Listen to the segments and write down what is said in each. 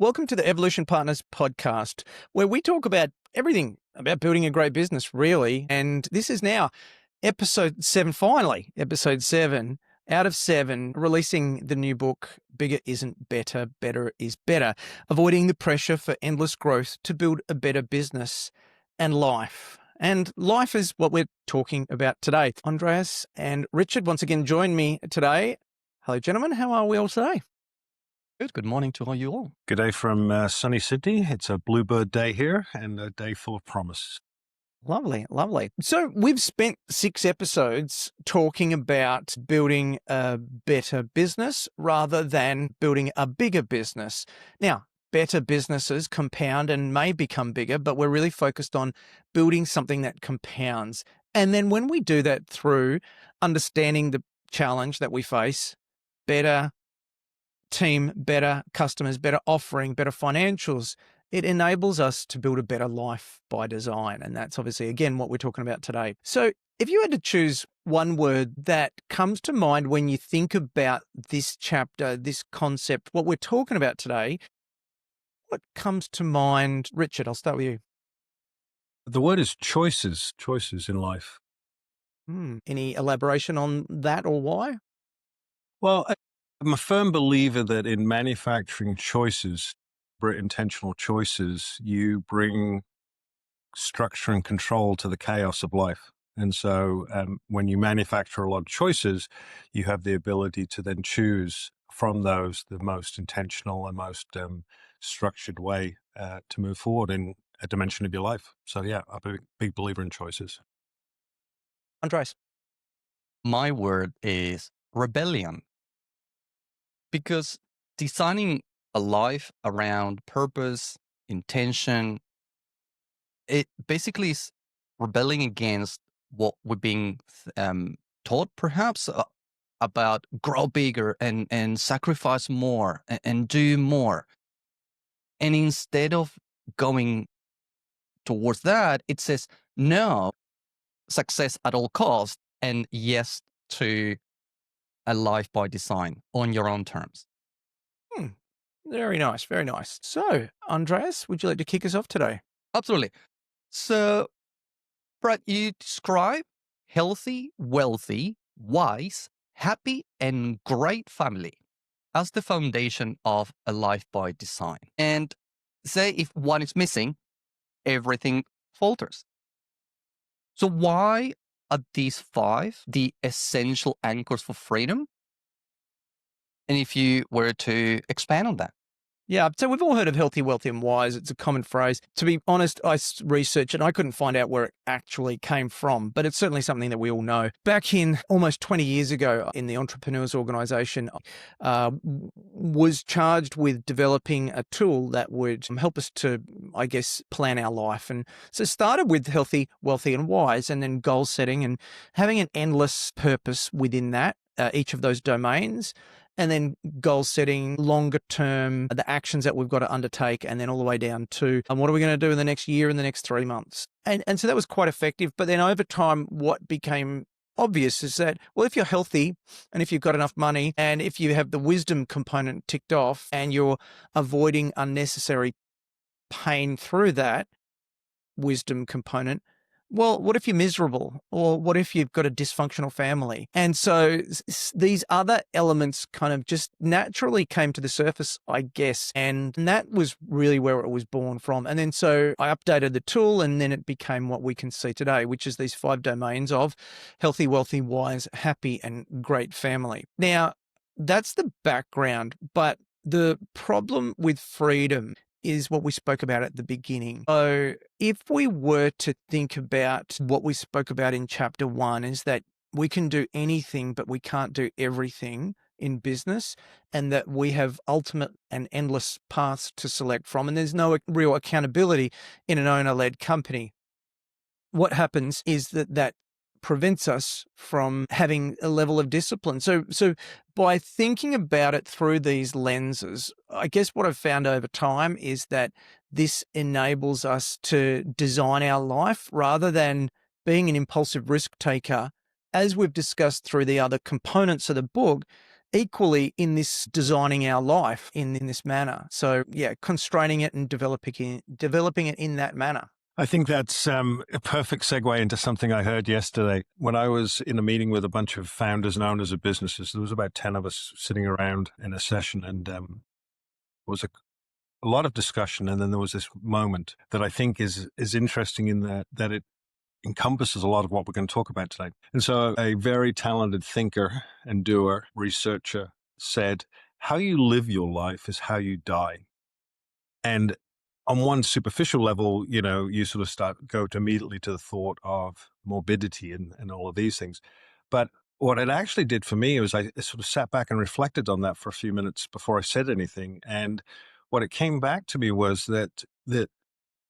Welcome to the Evolution Partners podcast, where we talk about everything about building a great business, really. And this is now episode 7, finally, episode 7 out of 7, releasing the new book, Bigger Isn't Better, Better is Better, avoiding the pressure for endless growth to build a better business and life. And life is what we're talking about today. Andreas and Richard once again join me today. Hello, gentlemen. How are we all today? Good morning to all you all. Good day from sunny Sydney. It's a bluebird day here and a day full of promise. Lovely, lovely. So we've spent 6 episodes talking about building a better business rather than building a bigger business. Now, better businesses compound and may become bigger, but we're really focused on building something that compounds. And then when we do that through understanding the challenge that we face, better team, better customers, better offering, better financials, it enables us to build a better life by design. And that's obviously, again, what we're talking about today. So if you had to choose one word that comes to mind when you think about this chapter, this concept, what we're talking about today, what comes to mind? Richard, I'll start with you. The word is choices in life. Any elaboration on that or why? Well, I'm a firm believer that in manufacturing choices, intentional choices, you bring structure and control to the chaos of life. And so when you manufacture a lot of choices, you have the ability to then choose from those the most intentional and most structured way to move forward in a dimension of your life. So yeah, I'm a big believer in choices. Andreas. My word is rebellion. Because designing a life around purpose, intention, it basically is rebelling against what we're being taught, perhaps, about grow bigger and sacrifice more and do more. And instead of going towards that, it says no, success at all costs, and yes to a life by design on your own terms. Very nice, very nice. So, Andreas, would you like to kick us off today? Absolutely. So, Brad, you describe healthy, wealthy, wise, happy, and great family as the foundation of a life by design. And say if one is missing, everything falters. So why are these 5 the essential anchors for freedom? And if you were to expand on that? Yeah, so we've all heard of healthy, wealthy, and wise. It's a common phrase. To be honest, I researched it and I couldn't find out where it actually came from, but it's certainly something that we all know. Back in almost 20 years ago, in the Entrepreneurs Organization, was charged with developing a tool that would help us to, I guess, plan our life. And so started with healthy, wealthy, and wise, and then goal setting and having an endless purpose within that, each of those domains. And then goal setting, longer term, the actions that we've got to undertake, and then all the way down to what are we going to do in the next year, in the next 3 months. And so that was quite effective. But then over time, what became obvious is that, well, if you're healthy and if you've got enough money and if you have the wisdom component ticked off and you're avoiding unnecessary pain through that wisdom component, well, what if you're miserable? Or what if you've got a dysfunctional family? And so these other elements kind of just naturally came to the surface, I guess. And that was really where it was born from. And then so I updated the tool and then it became what we can see today, which is these 5 domains of healthy, wealthy, wise, happy, and great family. Now, that's the background, but the problem with freedom is what we spoke about at the beginning. So if we were to think about what we spoke about in chapter 1 is that we can do anything, but we can't do everything in business, and that we have ultimate and endless paths to select from, and there's no real accountability in an owner-led company. What happens is that prevents us from having a level of discipline. So by thinking about it through these lenses, I guess what I've found over time is that this enables us to design our life rather than being an impulsive risk taker. As we've discussed through the other components of the book, equally in this designing our life in this manner. So yeah, constraining it and developing it in that manner. I think that's a perfect segue into something I heard yesterday. When I was in a meeting with a bunch of founders and owners of businesses, there was about 10 of us sitting around in a session, and there was a lot of discussion. And then there was this moment that I think is interesting in that it encompasses a lot of what we're going to talk about today. And so a very talented thinker and doer, researcher said, how you live your life is how you die. And on one superficial level, you sort of go immediately to the thought of morbidity and all of these things. But what it actually did for me was I sort of sat back and reflected on that for a few minutes before I said anything. And what it came back to me was that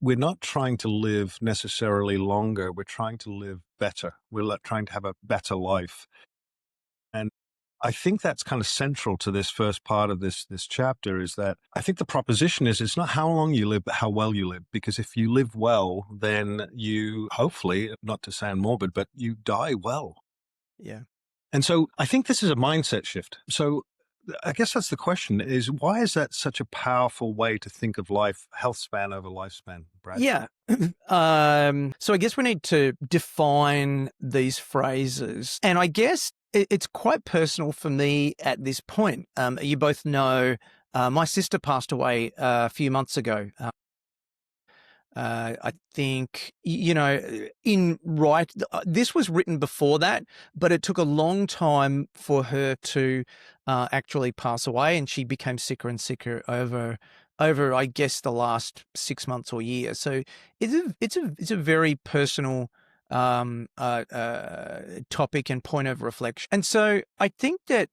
we're not trying to live necessarily longer. We're trying to live better. We're trying to have a better life. And I think that's kind of central to this first part of this chapter, is that I think the proposition is it's not how long you live, but how well you live. Because if you live well, then you hopefully, not to sound morbid, but you die well. Yeah. And so I think this is a mindset shift. So I guess that's the question, is why is that such a powerful way to think of life, health span over lifespan, Brad? Yeah. So I guess we need to define these phrases. And I guess it's quite personal for me at this point. You both know my sister passed away a few months ago. I think, this was written before that, but it took a long time for her to actually pass away, and she became sicker and sicker over, I guess, the last 6 months or year. So it's a very personal topic and point of reflection. And so I think that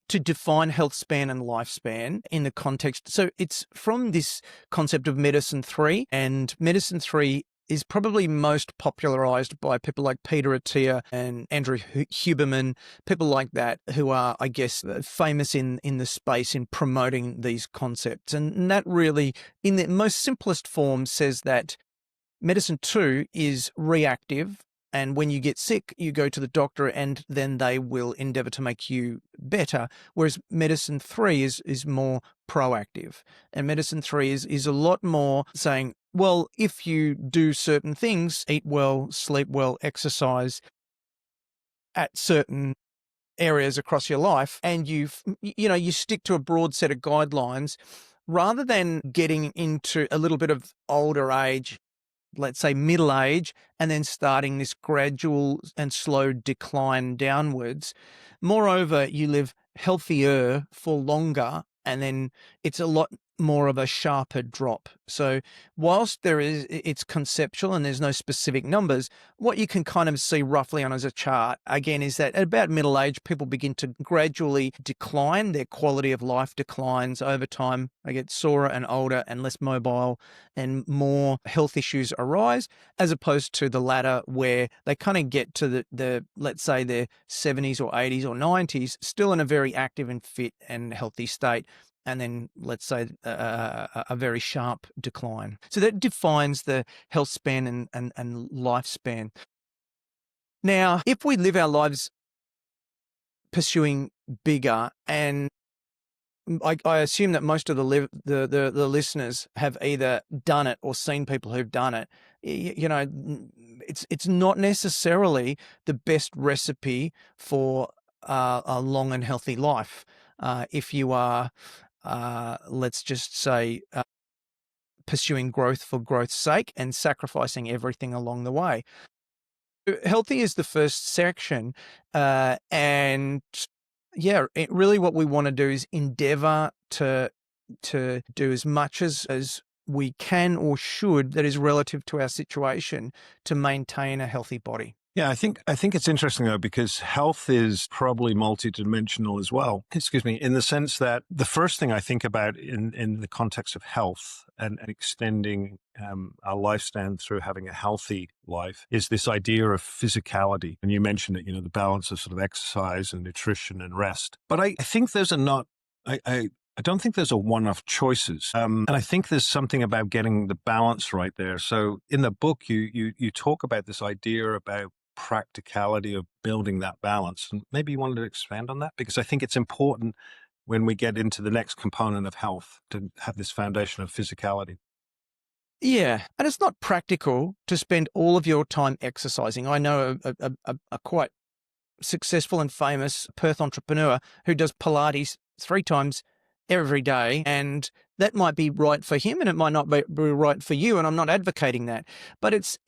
to define health span and lifespan in the context, so it's from this concept of medicine 3, and medicine 3 is probably most popularized by people like Peter Attia and Andrew Huberman, people like that, who are, I guess, famous in the space in promoting these concepts. And that really, in the most simplest form, says that medicine 2 is reactive, and when you get sick, you go to the doctor and then they will endeavor to make you better. Whereas medicine 3 is more proactive. And medicine 3 is a lot more saying, well, if you do certain things, eat well, sleep well, exercise at certain areas across your life, and you stick to a broad set of guidelines, rather than getting into a little bit of older age, let's say middle age, and then starting this gradual and slow decline downwards. Moreover, you live healthier for longer, and then it's a lot more of a sharper drop. So whilst it's conceptual and there's no specific numbers, what you can kind of see roughly on as a chart, again, is that at about middle age, people begin to gradually decline. Their quality of life declines over time. They get sorer and older and less mobile, and more health issues arise, as opposed to the latter, where they kind of get to the let's say their 70s or 80s or 90s, still in a very active and fit and healthy state, and then let's say a very sharp decline. So that defines the health span and lifespan. Now, if we live our lives pursuing bigger, and I assume that most of the listeners have either done it or seen people who've done it, it's not necessarily the best recipe for a long and healthy life. If you are, let's just say, pursuing growth for growth's sake and sacrificing everything along the way. Healthy is the first section, and yeah, really what we want to do is endeavor to do as much as we can or should that is relative to our situation to maintain a healthy body. Yeah, I think it's interesting, though, because health is probably multidimensional as well. Excuse me, in the sense that the first thing I think about in the context of health and extending our lifespan through having a healthy life is this idea of physicality. And you mentioned it, the balance of sort of exercise and nutrition and rest. But I think there's I don't think there's a one-off choices. And I think there's something about getting the balance right there. So in the book, you talk about this idea about practicality of building that balance. And maybe you wanted to expand on that, because I think it's important when we get into the next component of health to have this foundation of physicality. Yeah, and it's not practical to spend all of your time exercising. I know a quite successful and famous Perth entrepreneur who does Pilates 3 times every day, and that might be right for him and it might not be right for you, and I'm not advocating that, but it's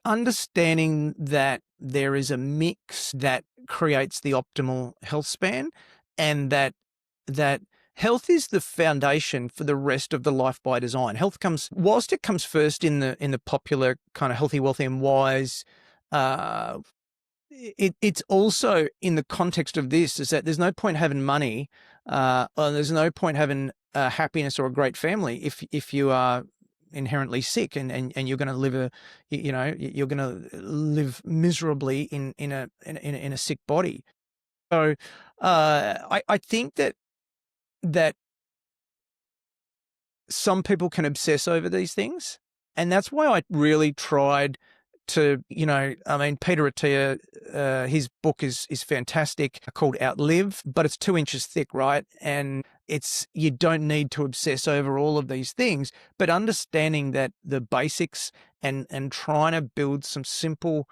understanding that there is a mix that creates the optimal health span, and that health is the foundation for the rest of the life by design. Health comes, whilst it comes first in the popular kind of healthy, wealthy and wise, it's also in the context of this is that there's no point having money, or there's no point having happiness or a great family if you are inherently sick and you're going to live you're going to live miserably in a sick body. So I think that some people can obsess over these things, and that's why I really tried to, I mean, Peter Attia, his book is fantastic, called Outlive, but it's 2 inches thick, right? And you don't need to obsess over all of these things, but understanding that the basics and trying to build some simple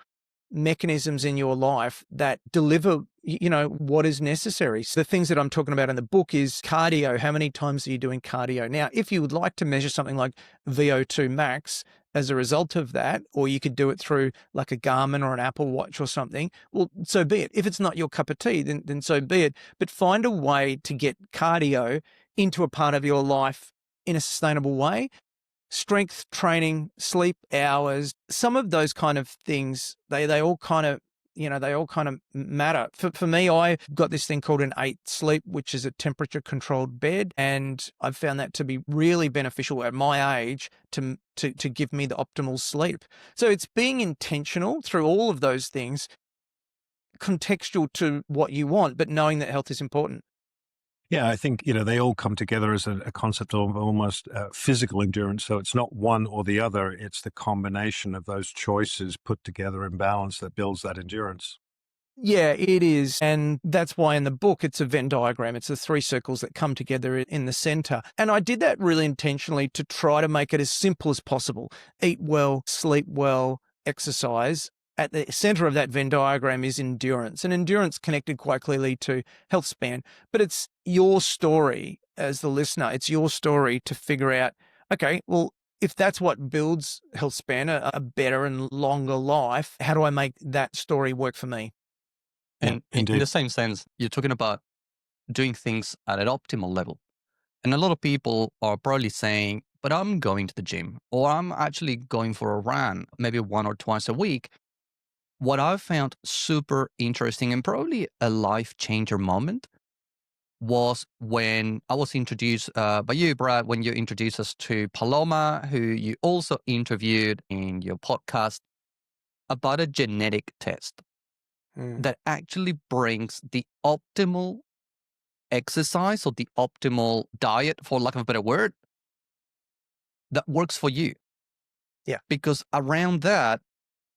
mechanisms in your life that deliver, what is necessary. So the things that I'm talking about in the book is cardio. How many times are you doing cardio? Now, if you would like to measure something like VO2 max as a result of that, or you could do it through like a Garmin or an Apple Watch or something, well, so be it. If it's not your cup of tea, then so be it. But find a way to get cardio into a part of your life in a sustainable way. Strength training, sleep hours, some of those kind of things, they all kind of, they all kind of matter. For me, I got this thing called an 8 sleep, which is a temperature controlled bed. And I've found that to be really beneficial at my age to give me the optimal sleep. So it's being intentional through all of those things, contextual to what you want, but knowing that health is important. Yeah, I think, they all come together as a concept of almost physical endurance. So it's not one or the other. It's the combination of those choices put together in balance that builds that endurance. Yeah, it is. And that's why in the book, it's a Venn diagram. It's the 3 circles that come together in the center. And I did that really intentionally to try to make it as simple as possible. Eat well, sleep well, exercise. At the center of that Venn diagram is endurance, and endurance connected quite clearly to health span. But it's your story as the listener. It's your story to figure out, okay, well, if that's what builds health span, a better and longer life, how do I make that story work for me? And in the same sense, you're talking about doing things at an optimal level. And a lot of people are probably saying, but I'm going to the gym, or I'm actually going for a run, maybe 1 or twice a week. What I've found super interesting and probably a life changer moment was when I was introduced by you, Brad, when you introduced us to Paloma, who you also interviewed in your podcast, about a genetic test that actually brings the optimal exercise or the optimal diet, for lack of a better word, that works for you. Yeah. Because around that,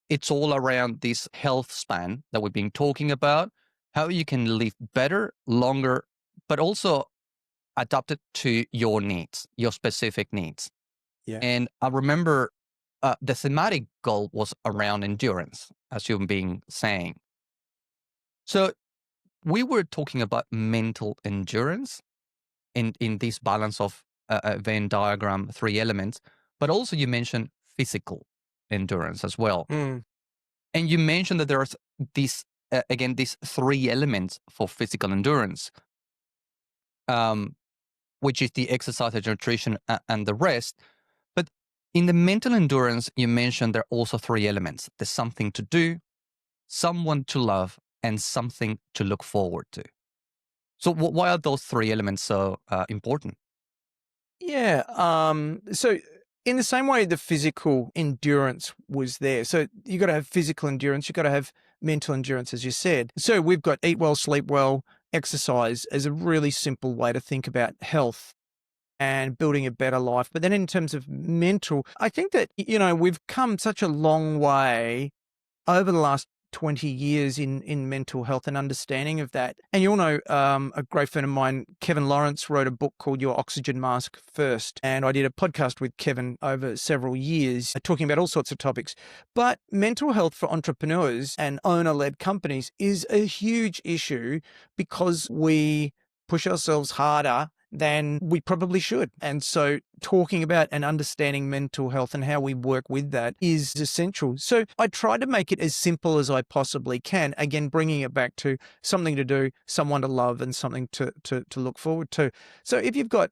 it's all around this health span that we've been talking about, how you can live better, longer, but also adapt it to your needs, your specific needs. Yeah. And I remember the thematic goal was around endurance, as you've been saying. So we were talking about mental endurance in this balance of a Venn diagram, 3 elements, but also you mentioned physical endurance as well. And you mentioned that there's these 3 elements for physical endurance, which is the exercise, the nutrition, and the rest. But in the mental endurance, you mentioned there are also 3 elements. There's something to do, someone to love, and something to look forward to. So why are those 3 elements so important? Yeah. So in the same way the physical endurance was there. So you got to have physical endurance. You got to have mental endurance, as you said. So we've got eat well, sleep well, exercise as a really simple way to think about health and building a better life. But then in terms of mental, I think that, we've come such a long way over the last 20 years in mental health and understanding of that. And you'll know a great friend of mine, Kevin Lawrence, wrote a book called Your Oxygen Mask First. And I did a podcast with Kevin over several years talking about all sorts of topics. But mental health for entrepreneurs and owner-led companies is a huge issue because we push ourselves harder than we probably should. And so talking about and understanding mental health and how we work with that is essential. So I try to make it as simple as I possibly can. Again, bringing it back to something to do, someone to love, and something to look forward to. So if you've got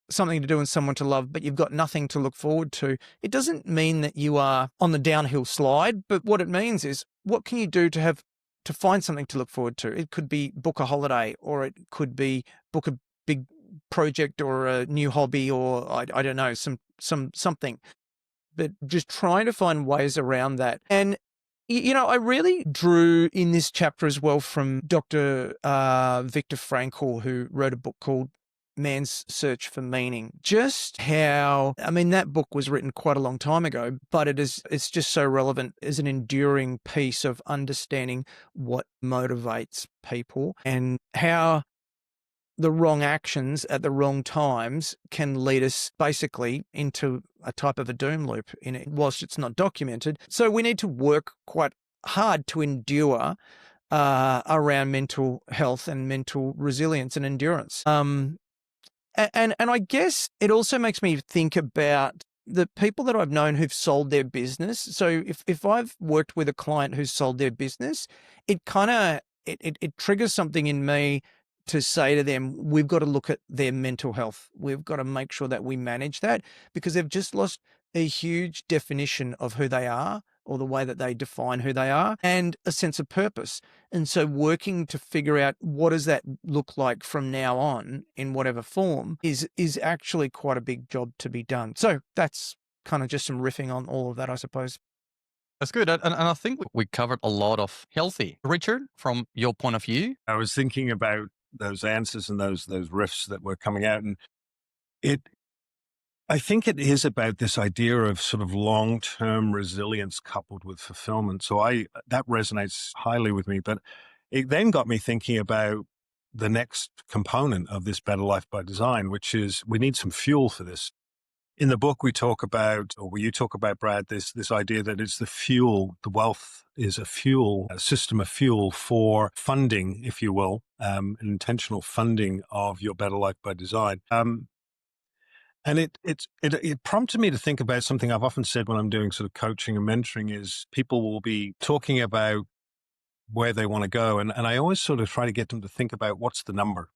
something to do and someone to love, but you've got nothing to look forward to, it doesn't mean that you are on the downhill slide. But what it means is, what can you do to find something to look forward to? It could be book a holiday, or it could be book a big project or a new hobby, or I don't know, something. But just trying to find ways around that. And I really drew in this chapter as well from Dr. Viktor Frankl, who wrote a book called Man's Search for Meaning. Just how, that book was written quite a long time ago, but it's just so relevant as an enduring piece of understanding what motivates people and how the wrong actions at the wrong times can lead us basically into a type of a doom loop in it, whilst it's not documented. So we need to work quite hard to endure around mental health and mental resilience and endurance. And I guess it also makes me think about the people that I've known who've sold their business. So if I've worked with a client who's sold their business, it kind of it triggers something in me to say to them, we've got to look at their mental health. We've got to make sure that we manage that, because they've just lost a huge definition of who they are, or the way that they define who they are, and a sense of purpose. And so working to figure out what does that look like from now on in whatever form is actually quite a big job to be done. So that's kind of just some riffing on all of that, I suppose. That's good. And I think we covered a lot of healthy. Richard, from your point of view? I was thinking about those answers and those riffs that were coming out, and I think it is about this idea of sort of long-term resilience coupled with fulfillment. So that resonates highly with me, but it then got me thinking about the next component of this Better Life by Design, which is we need some fuel for this. In the book, we talk about, or you talk about, Brad, this idea that it's the fuel, the wealth is a fuel, a system of fuel for funding, if you will, an intentional funding of your Better Life by Design. And it prompted me to think about something I've often said when I'm doing sort of coaching and mentoring is people will be talking about where they want to go. And I always sort of try to get them to think about what's the number.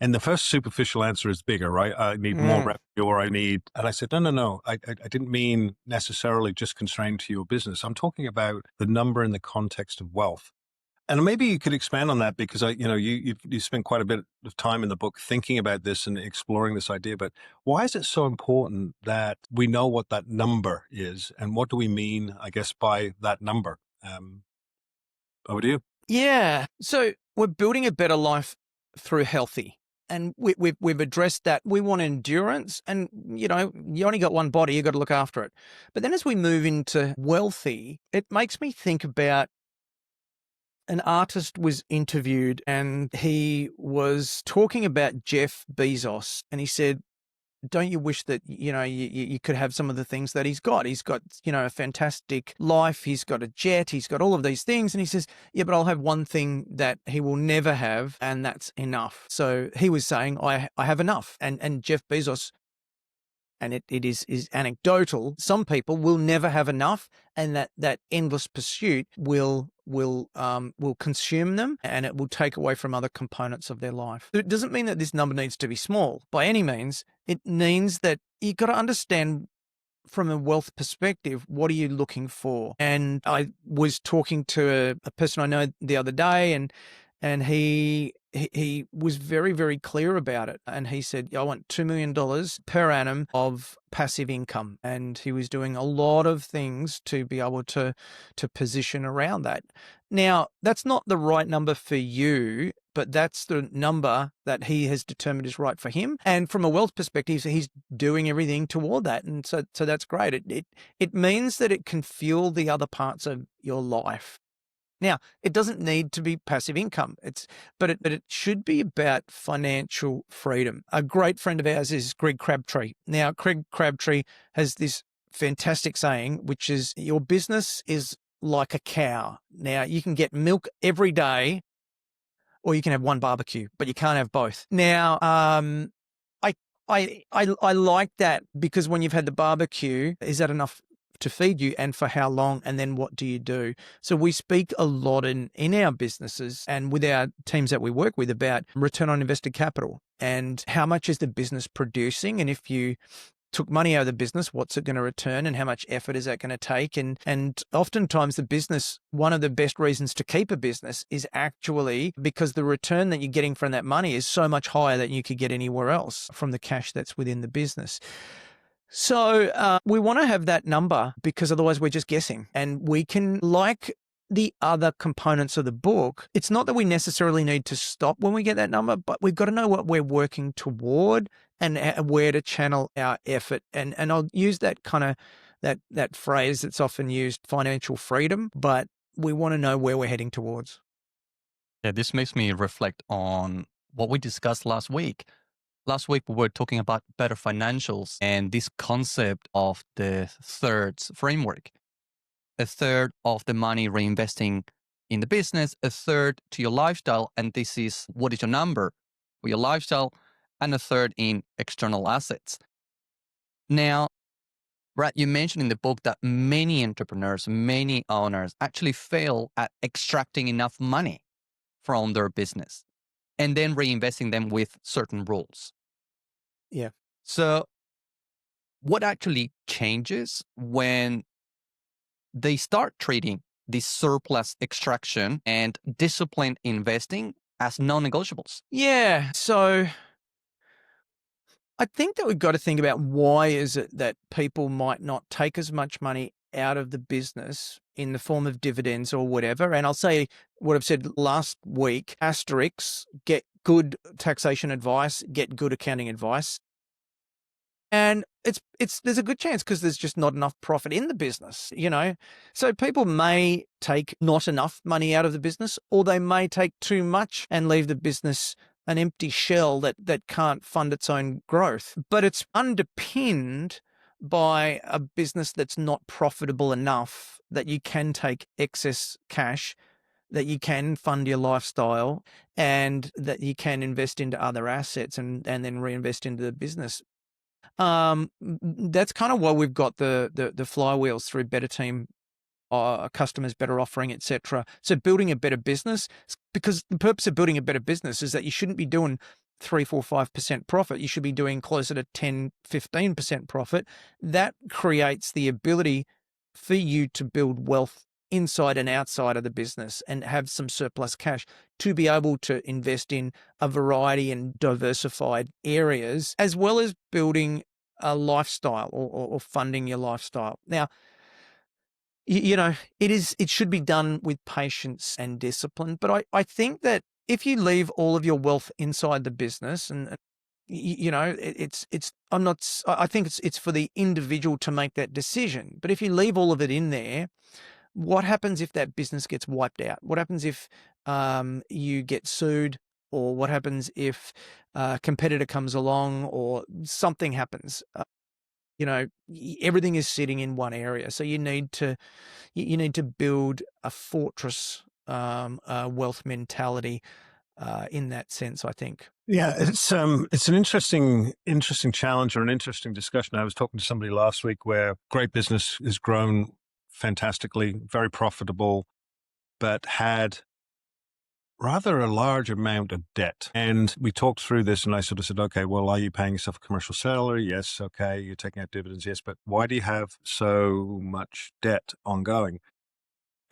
And the first superficial answer is bigger, right? I need more revenue, or and I said, no. I didn't mean necessarily just constrained to your business. I'm talking about the number in the context of wealth. And maybe you could expand on that, because you spent quite a bit of time in the book thinking about this and exploring this idea. But why is it so important that we know what that number is, and what do we mean, I guess, by that number? Over to you. Yeah. So we're building a better life through healthy. And we've addressed that. We want endurance, and you only got one body, you got to look after it. But then as we move into wealthy, it makes me think about an artist was interviewed, and he was talking about Jeff Bezos, and he said, don't you wish that, you could have some of the things that he's got? He's got, a fantastic life. He's got a jet. He's got all of these things. And he says, yeah, but I'll have one thing that he will never have, and that's enough. So he was saying, I have enough. And Jeff Bezos, and it is anecdotal, some people will never have enough, and that endless pursuit will consume them, and it will take away from other components of their life. It doesn't mean that this number needs to be small by any means. It means that you've got to understand from a wealth perspective, what are you looking for? And I was talking to a person I know the other day, and he was very, very clear about it. And he said, I want $2 million per annum of passive income. And he was doing a lot of things to be able to position around that. Now, that's not the right number for you, but that's the number that he has determined is right for him. And from a wealth perspective, he's doing everything toward that. And so that's great. It means that it can fuel the other parts of your life. Now, it doesn't need to be passive income. But it should be about financial freedom. A great friend of ours is Greg Crabtree. Now, Greg Crabtree has this fantastic saying, which is your business is like a cow. Now, you can get milk every day, or you can have one barbecue, but you can't have both. Now, I like that, because when you've had the barbecue, is that enough to feed you, and for how long, and then what do you do? So we speak a lot in our businesses and with our teams that we work with about return on invested capital and how much is the business producing, and if you took money out of the business, what's it going to return, and how much effort is that going to take? And oftentimes the business, one of the best reasons to keep a business is actually because the return that you're getting from that money is so much higher than you could get anywhere else from the cash that's within the business. So we want to have that number, because otherwise we're just guessing. And we can, like the other components of the book, it's not that we necessarily need to stop when we get that number, but we've got to know what we're working toward and where to channel our effort. And I'll use that kind of that phrase that's often used, financial freedom, but we want to know where we're heading towards. Yeah, this makes me reflect on what we discussed last week. Last week, we were talking about better financials and this concept of the thirds framework. A third of the money reinvesting in the business, a third to your lifestyle, and this is what is your number for your lifestyle, and a third in external assets. Now, Brad, you mentioned in the book that many entrepreneurs, many owners actually fail at extracting enough money from their business and then reinvesting them with certain rules. Yeah. So what actually changes when they start treating this surplus extraction and disciplined investing as non-negotiables? Yeah. So I think that we've got to think about why is it that people might not take as much money out of the business in the form of dividends or whatever. And I'll say what I've said last week, asterisks, get good taxation advice, get good accounting advice. And there's a good chance because there's just not enough profit in the business, So people may take not enough money out of the business, or they may take too much and leave the business an empty shell that can't fund its own growth. But it's underpinned by a business that's not profitable enough that you can take excess cash, that you can fund your lifestyle, and that you can invest into other assets and then reinvest into the business. That's kind of why we've got the flywheels through better team, customers, better offering, etc. So building a better business, because the purpose of building a better business is that you shouldn't be doing 3, 4, 5% profit. You should be doing closer to 10, 15% profit. That creates the ability for you to build wealth inside and outside of the business and have some surplus cash to be able to invest in a variety and diversified areas, as well as building a lifestyle or funding your lifestyle. Now, it should be done with patience and discipline. But I think that if you leave all of your wealth inside the business, and I think it's for the individual to make that decision. But if you leave all of it in there, what happens if that business gets wiped out? What happens if you get sued? Or what happens if a competitor comes along or something happens? Everything is sitting in one area. So you need to build a fortress wealth mentality in that sense, I think. Yeah, it's an interesting challenge or an interesting discussion. I was talking to somebody last week where great business has grown fantastically, very profitable, but had rather a large amount of debt. And we talked through this and I sort of said, okay, well, are you paying yourself a commercial salary? Yes. Okay. You're taking out dividends. Yes. But why do you have so much debt ongoing?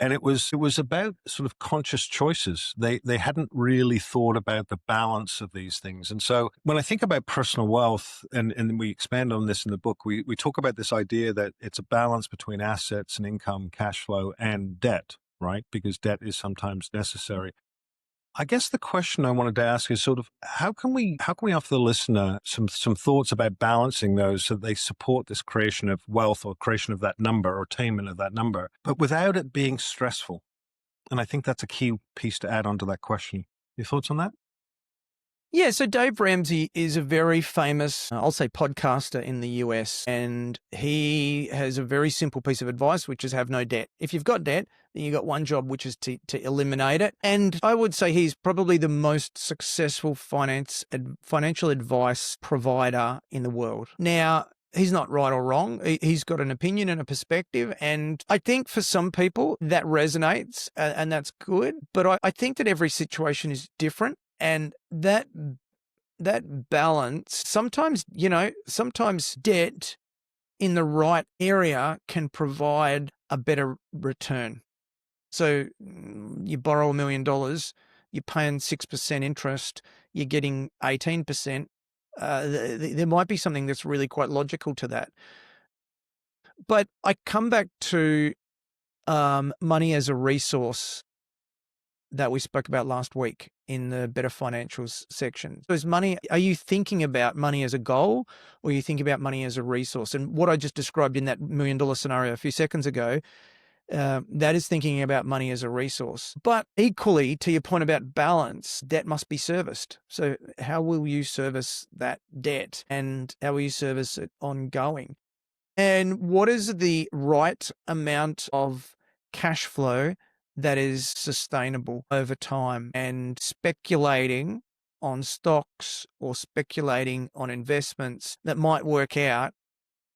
And it was about sort of conscious choices. They hadn't really thought about the balance of these things. And so when I think about personal wealth, and we expand on this in the book, we talk about this idea that it's a balance between assets and income, cash flow, and debt, right? Because debt is sometimes necessary. I guess the question I wanted to ask is sort of how can we offer the listener some thoughts about balancing those so that they support this creation of wealth or creation of that number or attainment of that number, but without it being stressful? And I think that's a key piece to add onto that question. Your thoughts on that? Yeah, so Dave Ramsey is a very famous, I'll say, podcaster in the US, and he has a very simple piece of advice, which is have no debt. If you've got debt, then you've got one job, which is to eliminate it. And I would say he's probably the most successful financial advice provider in the world. Now, he's not right or wrong. He's got an opinion and a perspective. And I think for some people that resonates and that's good. But I think that every situation is different. And that balance, sometimes debt in the right area can provide a better return. So you borrow $1 million, you're paying 6% interest, you're getting 18%. There might be something that's really quite logical to that. But I come back to money as a resource that we spoke about last week in the Better Financials section. So are you thinking about money as a goal, or are you thinking about money as a resource? And what I just described in that $1 million scenario a few seconds ago, that is thinking about money as a resource. But equally, to your point about balance, debt must be serviced. So how will you service that debt, and how will you service it ongoing? And what is the right amount of cash flow that is sustainable over time? And speculating on stocks or speculating on investments that might work out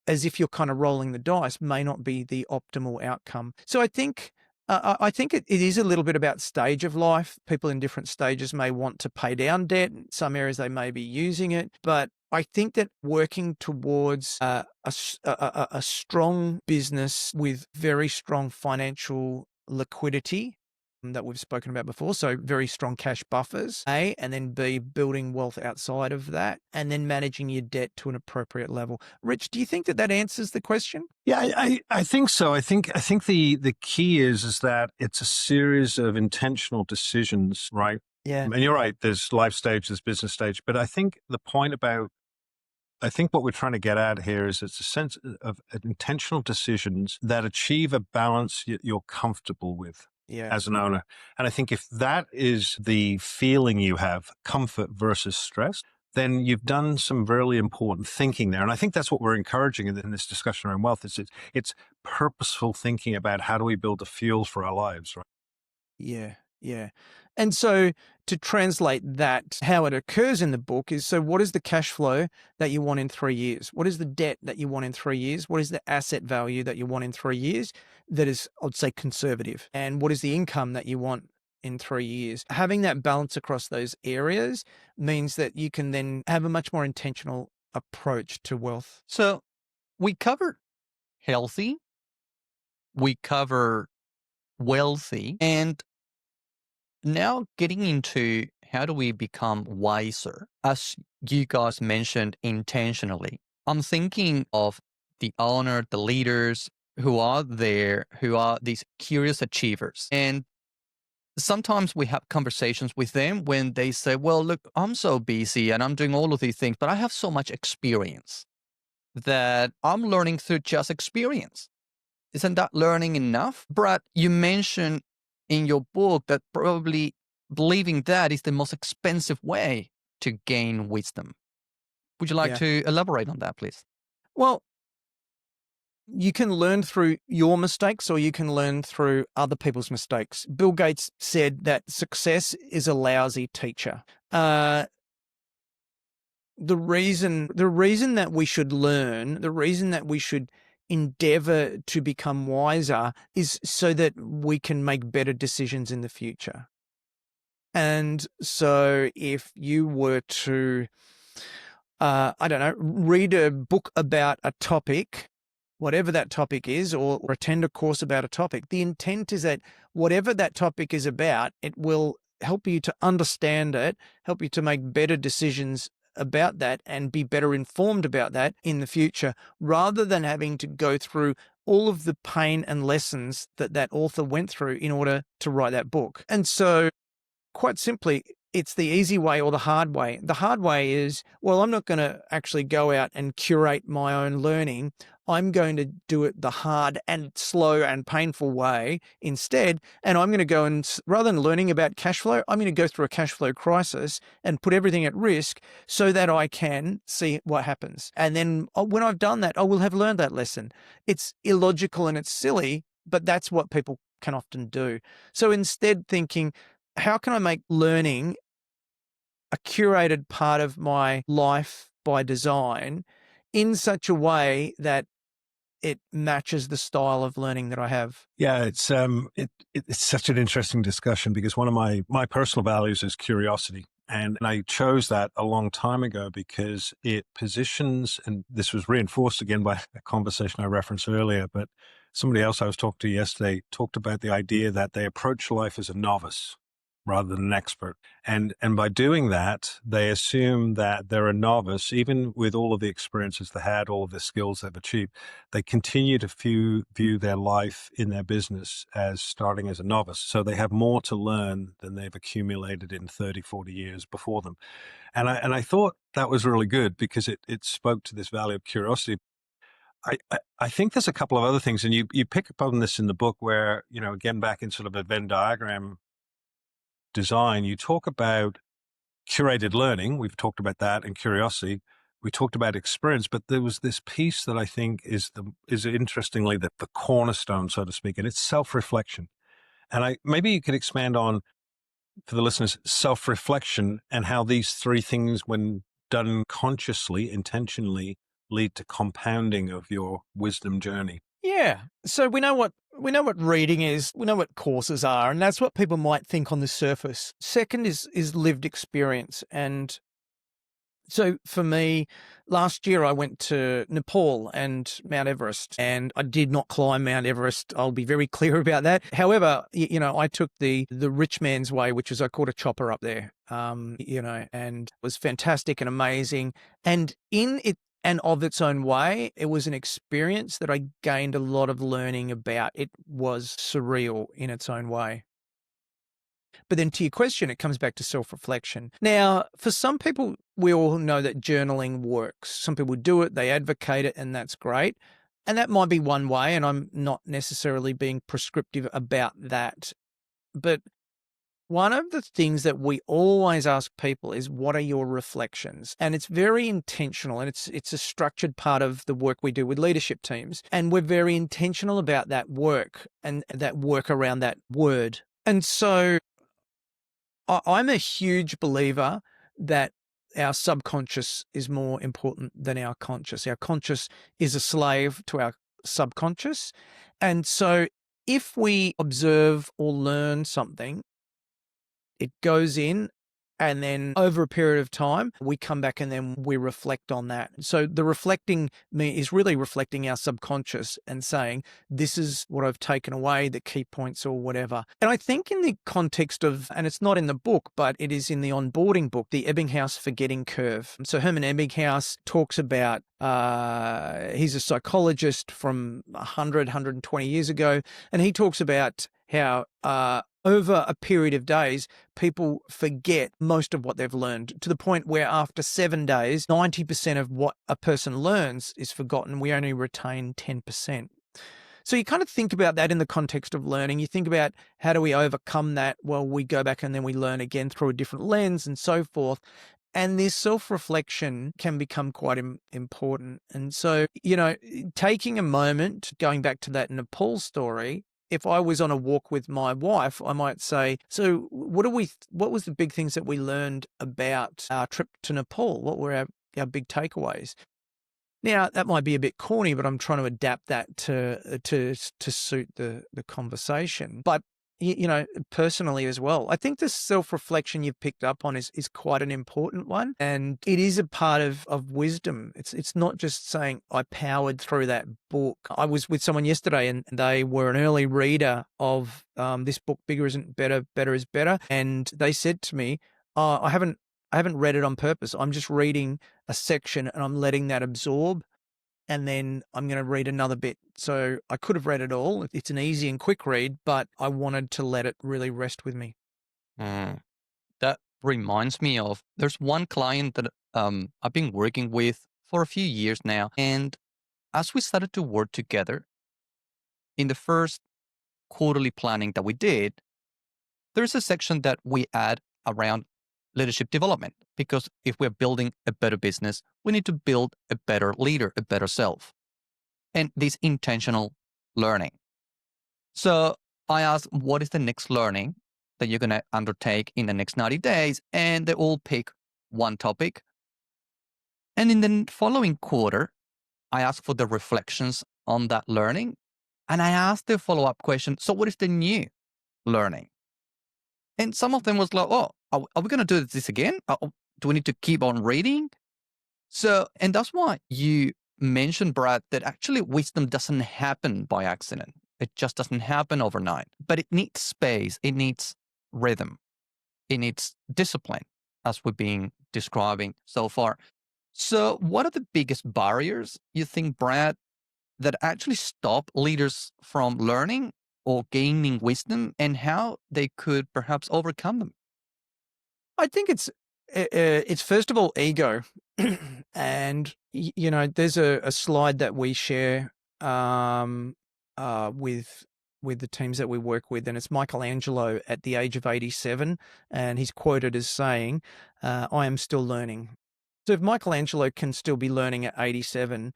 as if you're kind of rolling the dice may not be the optimal outcome. So I think it is a little bit about stage of life. People in different stages may want to pay down debt. In some areas they may be using it, but I think that working towards a strong business with very strong financial liquidity that we've spoken about before, so very strong cash buffers, A, and then B, building wealth outside of that, and then managing your debt to an appropriate level. Rich, do you think that answers the question? Yeah, I think so. I think the key is that it's a series of intentional decisions, right? Yeah. And you're right, there's life stage, there's business stage, but I think what we're trying to get at here is it's a sense of intentional decisions that achieve a balance you're comfortable with as an owner. And I think if that is the feeling you have, comfort versus stress, then you've done some really important thinking there. And I think that's what we're encouraging in this discussion around wealth. It's purposeful thinking about how do we build the fuel for our lives, right? Yeah, yeah. And so to translate that, how it occurs in the book is, so what is the cash flow that you want in 3 years? What is the debt that you want in 3 years? What is the asset value that you want in 3 years that is, I'd say, conservative? And what is the income that you want in 3 years? Having that balance across those areas means that you can then have a much more intentional approach to wealth. So we covered healthy, we covered wealthy, and now getting into how do we become wiser, as you guys mentioned intentionally. I'm thinking of the owner, the leaders who are there, who are these curious achievers. And sometimes we have conversations with them when they say, well, look, I'm so busy and I'm doing all of these things, but I have so much experience that I'm learning through just experience. Isn't that learning enough? Brad, you mentioned in your book that probably believing that is the most expensive way to gain wisdom. Would you like to elaborate on that, please? Well, you can learn through your mistakes, or you can learn through other people's mistakes. Bill Gates said that success is a lousy teacher. The reason that we should learn, the reason that we should endeavor to become wiser is so that we can make better decisions in the future. And so if you were to, read a book about a topic, whatever that topic is, or attend a course about a topic, the intent is that whatever that topic is about, it will help you to understand it, help you to make better decisions about that and be better informed about that in the future, rather than having to go through all of the pain and lessons that author went through in order to write that book. And so, quite simply, it's the easy way or the hard way. The hard way is, well, I'm not going to actually go out and curate my own learning. I'm going to do it the hard and slow and painful way instead. And I'm going to go and, rather than learning about cash flow, I'm going to go through a cash flow crisis and put everything at risk so that I can see what happens. And then when I've done that, I will have learned that lesson. It's illogical and it's silly, but that's what people can often do. So instead thinking, how can I make learning a curated part of my life by design in such a way that it matches the style of learning that I have? Yeah, it's such an interesting discussion because one of my personal values is curiosity. And I chose that a long time ago because it positions, and this was reinforced again by a conversation I referenced earlier, but somebody else I was talking to yesterday talked about the idea that they approach life as a novice rather than an expert. And by doing that, they assume that they're a novice, even with all of the experiences they had, all of the skills they've achieved. They continue to view their life in their business as starting as a novice. So they have more to learn than they've accumulated in 30, 40 years before them. And I thought that was really good because it spoke to this value of curiosity. I think there's a couple of other things, and you pick up on this in the book where, again, back in sort of a Venn diagram design, you talk about curated learning. We've talked about that, and curiosity. We talked about experience, but there was this piece that I think is interestingly the cornerstone, so to speak, and it's self-reflection. And maybe you could expand on, for the listeners, self-reflection and how these three things, when done consciously, intentionally, lead to compounding of your wisdom journey. Yeah. So we know what reading is, we know what courses are, and that's what people might think on the surface. Second is lived experience. And so for me, last year I went to Nepal and Mount Everest, and I did not climb Mount Everest. I'll be very clear about that. However, I took the rich man's way, which is I caught a chopper up there, and it was fantastic and amazing. And in it and of its own way, it was an experience that I gained a lot of learning about. It was surreal in its own way. But then to your question, it comes back to self-reflection. Now, for some people, we all know that journaling works. Some people do it, they advocate it, and that's great. And that might be one way, and I'm not necessarily being prescriptive about that. But one of the things that we always ask people is, what are your reflections? And it's very intentional, and it's a structured part of the work we do with leadership teams. And we're very intentional about that work and that work around that word. And so I'm a huge believer that our subconscious is more important than our conscious. Our conscious is a slave to our subconscious. And so if we observe or learn something, it goes in, and then over a period of time, we come back and then we reflect on that. So the reflecting is really reflecting our subconscious and saying, this is what I've taken away, the key points or whatever. And I think in the context of, and it's not in the book, but it is in the onboarding book, the Ebbinghaus forgetting curve. So Herman Ebbinghaus talks about, he's a psychologist from 120 years ago, and he talks about how over a period of days, people forget most of what they've learned, to the point where after 7 days, 90% of what a person learns is forgotten. We only retain 10%. So you kind of think about that in the context of learning. You think about, how do we overcome that? Well, we go back and then we learn again through a different lens and so forth. And this self-reflection can become quite important. And so, taking a moment, going back to that Nepal story, if I was on a walk with my wife, I might say, so what was the big things that we learned about our trip to Nepal? What were our big takeaways? Now, that might be a bit corny, but I'm trying to adapt that to suit the conversation. But personally as well, I think the self-reflection you've picked up on is quite an important one, and it is a part of wisdom. It's not just saying I powered through that book. I was with someone yesterday, and they were an early reader of this book, Bigger Isn't Better, Better is Better, and they said to me, I haven't read it on purpose. I'm just reading a section and I'm letting that absorb, and then I'm going to read another bit. So I could have read it all. It's an easy and quick read, but I wanted to let it really rest with me. Mm. reminds me of there's one client that I've been working with for a few years now. And as we started to work together in the first quarterly planning that we did, there's a section that we add around leadership development. Because if we're building a better business, we need to build a better leader, a better self, and this intentional learning. So I asked, what is the next learning that you're going to undertake in the next 90 days? And they all pick one topic. And in the following quarter, I asked for the reflections on that learning. And I asked the follow-up question, so what is the new learning? And some of them was like, oh, are we going to do this again? Do we need to keep on reading? So, and that's why you mentioned, Brad, that actually wisdom doesn't happen by accident. It just doesn't happen overnight, but it needs space. It needs rhythm. It needs discipline, as we've been describing so far. So what are the biggest barriers you think, Brad, that actually stop leaders from learning or gaining wisdom, and how they could perhaps overcome them? I think it's first of all ego, and there's a slide that we share with the teams that we work with, and it's Michelangelo at the age of 87, and he's quoted as saying, "I am still learning." So if Michelangelo can still be learning at 87,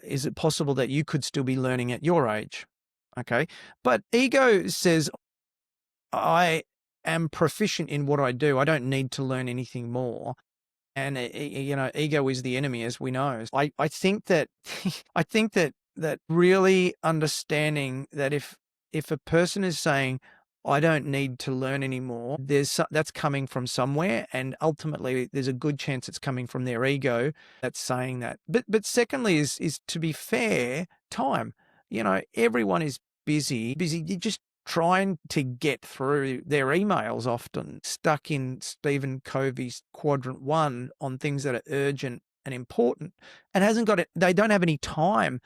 is it possible that you could still be learning at your age? Okay, but ego says, I am proficient in what I do. I don't need to learn anything more. And ego is the enemy, as we know. I think that I think that really understanding that if a person is saying, I don't need to learn anymore, that's coming from somewhere, and ultimately there's a good chance it's coming from their ego that's saying that. But secondly is to be fair, time. Everyone is busy. You're just trying to get through their emails, often stuck in Stephen Covey's quadrant 1 on things that are urgent and important, and they don't have any time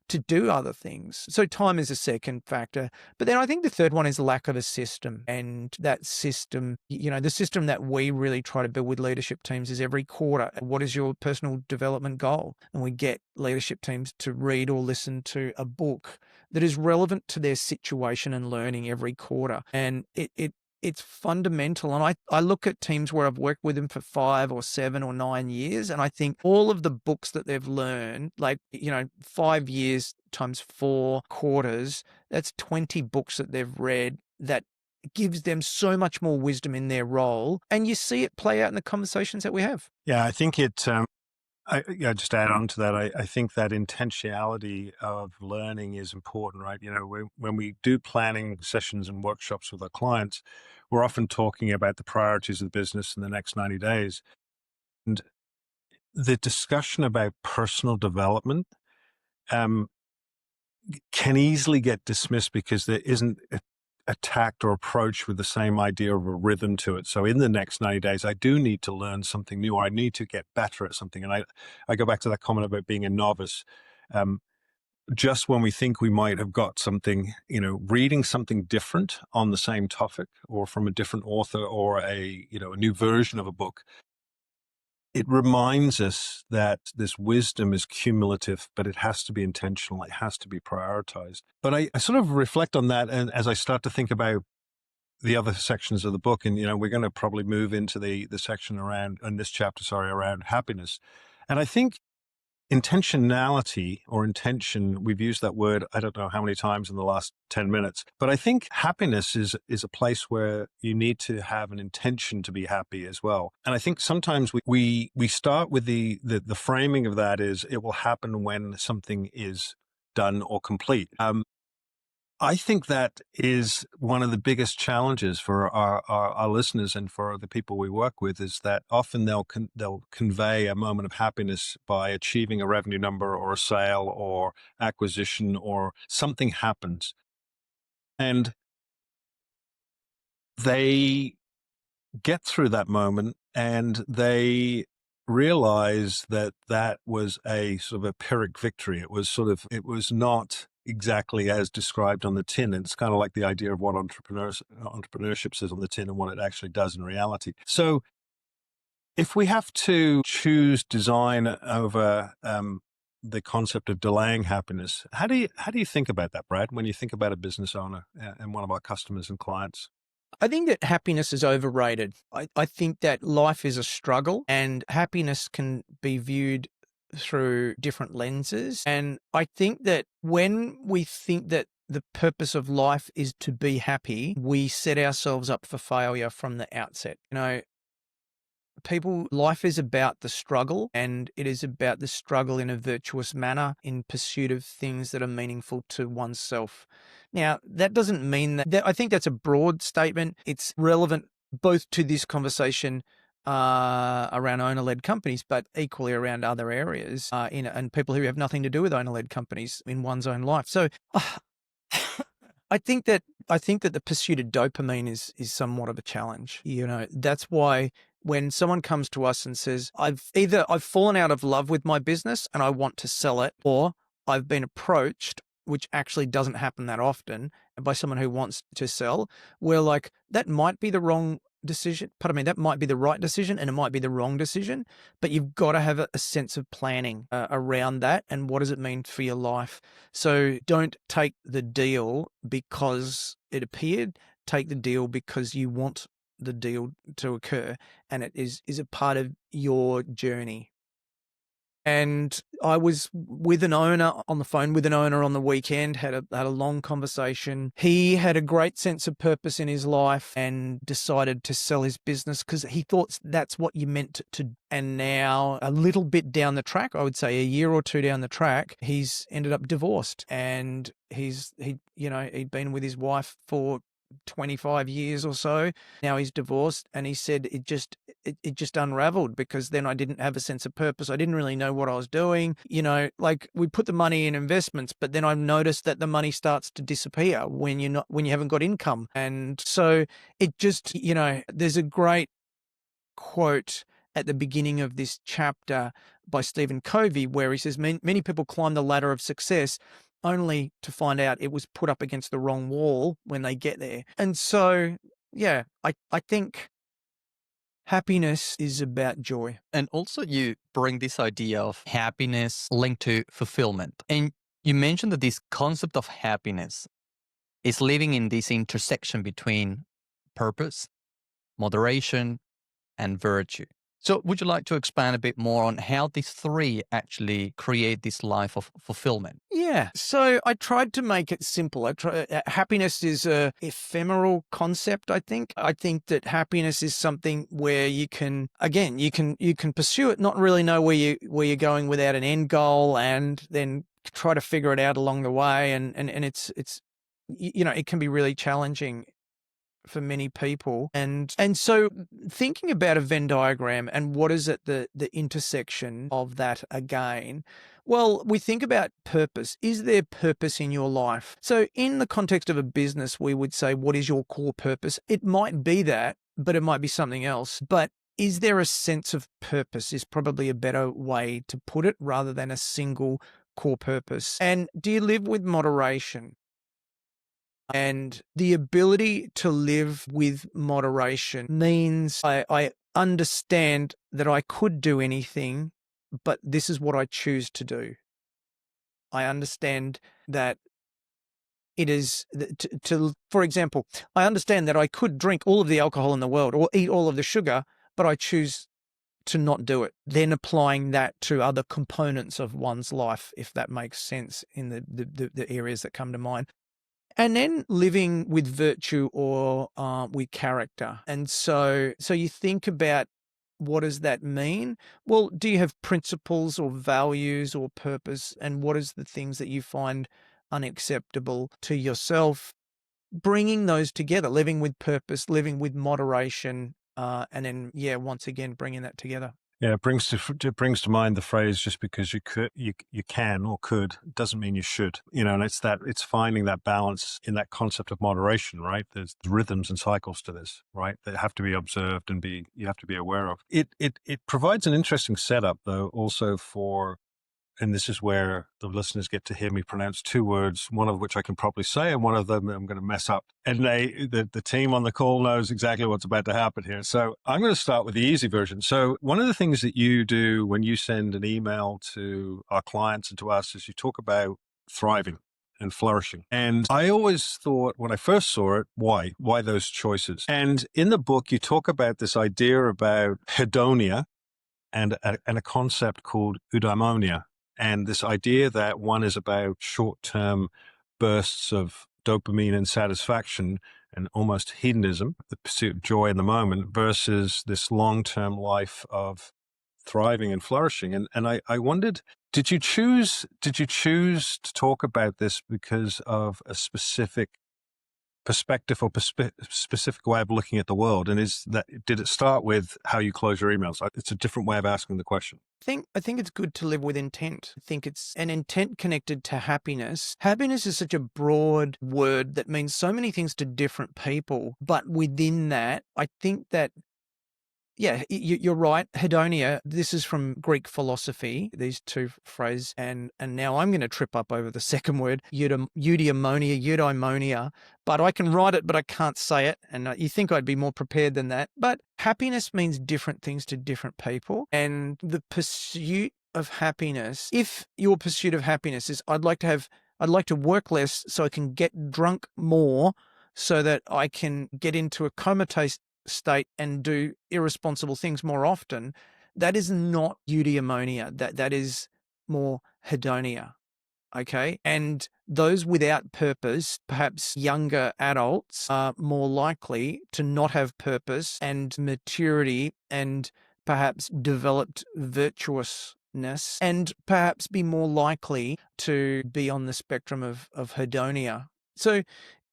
to do other things. So time is a second factor. But then I think the third one is lack of a system. And that system, the system that we really try to build with leadership teams is every quarter, what is your personal development goal? And we get leadership teams to read or listen to a book that is relevant to their situation and learning every quarter. And it's fundamental. And I look at teams where I've worked with them for 5 or 7 or 9 years, and I think all of the books that they've learned, 5 years times 4 quarters, that's 20 books that they've read that gives them so much more wisdom in their role. And you see it play out in the conversations that we have. Yeah, I think just add on to that. I think that intentionality of learning is important, right? When we do planning sessions and workshops with our clients, we're often talking about the priorities of the business in the next 90 days. And the discussion about personal development can easily get dismissed because there isn't attacked or approached with the same idea of a rhythm to it. So in the next 90 days, I do need to learn something new, or I need to get better at something. And I go back to that comment about being a novice. Just when we think we might have got something, reading something different on the same topic or from a different author or a new version of a book, it reminds us that this wisdom is cumulative, but it has to be intentional. It has to be prioritized. But I sort of reflect on that, and as I start to think about the other sections of the book, and we're going to probably move into the section around happiness. And I think intentionality or intention, we've used that word, I don't know how many times in the last 10 minutes, but I think happiness is a place where you need to have an intention to be happy as well. And I think sometimes we start with the framing of that is it will happen when something is done or complete. I think that is one of the biggest challenges for our listeners and for the people we work with, is that often they'll convey a moment of happiness by achieving a revenue number or a sale or acquisition, or something happens. And they get through that moment and they realize that was a sort of a Pyrrhic victory. It was not exactly as described on the tin. It's kind of like the idea of what entrepreneurship says on the tin and what it actually does in reality. So if we have to choose design over the concept of delaying happiness, how do you think about that, Brad, when you think about a business owner and one of our customers and clients? I think that happiness is overrated. I think that life is a struggle and happiness can be viewed through different lenses. And I think that when we think that the purpose of life is to be happy, we set ourselves up for failure from the outset. Life is about the struggle, and it is about the struggle in a virtuous manner in pursuit of things that are meaningful to oneself. Now, that doesn't mean that I think that's a broad statement. It's relevant both to this conversation around owner-led companies, but equally around other areas and people who have nothing to do with owner-led companies in one's own life. So I think that the pursuit of dopamine is somewhat of a challenge. That's why when someone comes to us and says, I've fallen out of love with my business and I want to sell it, or I've been approached, which actually doesn't happen that often, by someone who wants to sell, we're like, that might be the wrong decision. Pardon me, that might be the right decision and it might be the wrong decision, but you've got to have a sense of planning around that. And what does it mean for your life? So don't take the deal because it appeared, take the deal because you want the deal to occur and it is a part of your journey. And I was on the phone with an owner on the weekend, had a long conversation. He had a great sense of purpose in his life and decided to sell his business because he thought that's what you meant to. And now a little bit down the track, I would say a year or two down the track, he's ended up divorced, and he'd been with his wife for 25 years or so. Now he's divorced, and he said it just unraveled because then I didn't have a sense of purpose. I didn't really know what I was doing. Like we put the money in investments, but then I've noticed that the money starts to disappear when you haven't got income. And so it just, there's a great quote at the beginning of this chapter by Stephen Covey where he says, many people climb the ladder of success only to find out it was put up against the wrong wall when they get there. And so, yeah, I think happiness is about joy. And also you bring this idea of happiness linked to fulfillment. And you mentioned that this concept of happiness is living in this intersection between purpose, moderation, and virtue. So would you like to expand a bit more on how these three actually create this life of fulfillment? Yeah. So I tried to make it simple. Happiness is a ephemeral concept, I think. I think that happiness is something where you can pursue it, not really know where you're going without an end goal, and then try to figure it out along the way. And it's it can be really challenging for many people. And so thinking about a Venn diagram and what is at the intersection of that again, well, we think about purpose. Is there purpose in your life? So in the context of a business, we would say, what is your core purpose? It might be that, but it might be something else. But is there a sense of purpose is probably a better way to put it rather than a single core purpose. And do you live with moderation? And the ability to live with moderation means I understand that I could do anything, but this is what I choose to do. I understand that it is for example, I understand that I could drink all of the alcohol in the world or eat all of the sugar, but I choose to not do it. Then applying that to other components of one's life, if that makes sense in the areas that come to mind. And then living with virtue or with character. And so you think about, what does that mean? Well, do you have principles or values or purpose? And what is the things that you find unacceptable to yourself? Bringing those together, living with purpose, living with moderation, and then, once again, bringing that together. Yeah, it brings to mind the phrase, just because you can or could doesn't mean you should. And it's finding that balance in that concept of moderation, right? There's rhythms and cycles to this, right? That have to be observed and you have to be aware of. It provides an interesting setup though, also for and this is where the listeners get to hear me pronounce two words, one of which I can probably say, and one of them I'm going to mess up. And the team on the call knows exactly what's about to happen here. So I'm going to start with the easy version. So one of the things that you do when you send an email to our clients and to us is you talk about thriving and flourishing. And I always thought when I first saw it, why those choices? And in the book, you talk about this idea about hedonia and a concept called eudaimonia. And this idea that one is about short-term bursts of dopamine and satisfaction and almost hedonism, the pursuit of joy in the moment, versus this long-term life of thriving and flourishing. And I wondered, did you choose to talk about this because of a specific perspective or specific way of looking at the world? And did it start with how you close your emails? It's a different way of asking the question. I think it's good to live with intent. I think it's an intent connected to happiness. Happiness is such a broad word that means so many things to different people. But within that, I think that, yeah, you're right. Hedonia, this is from Greek philosophy, these two phrases. And now I'm going to trip up over the second word, eudaimonia. But I can write it, but I can't say it. And you think I'd be more prepared than that. But happiness means different things to different people. And the pursuit of happiness, if your pursuit of happiness is, I'd like to work less so I can get drunk more so that I can get into a comatose state and do irresponsible things more often, that is not eudaimonia. That is more hedonia. Okay. And those without purpose, perhaps younger adults, are more likely to not have purpose and maturity and perhaps developed virtuousness, and perhaps be more likely to be on the spectrum of hedonia. So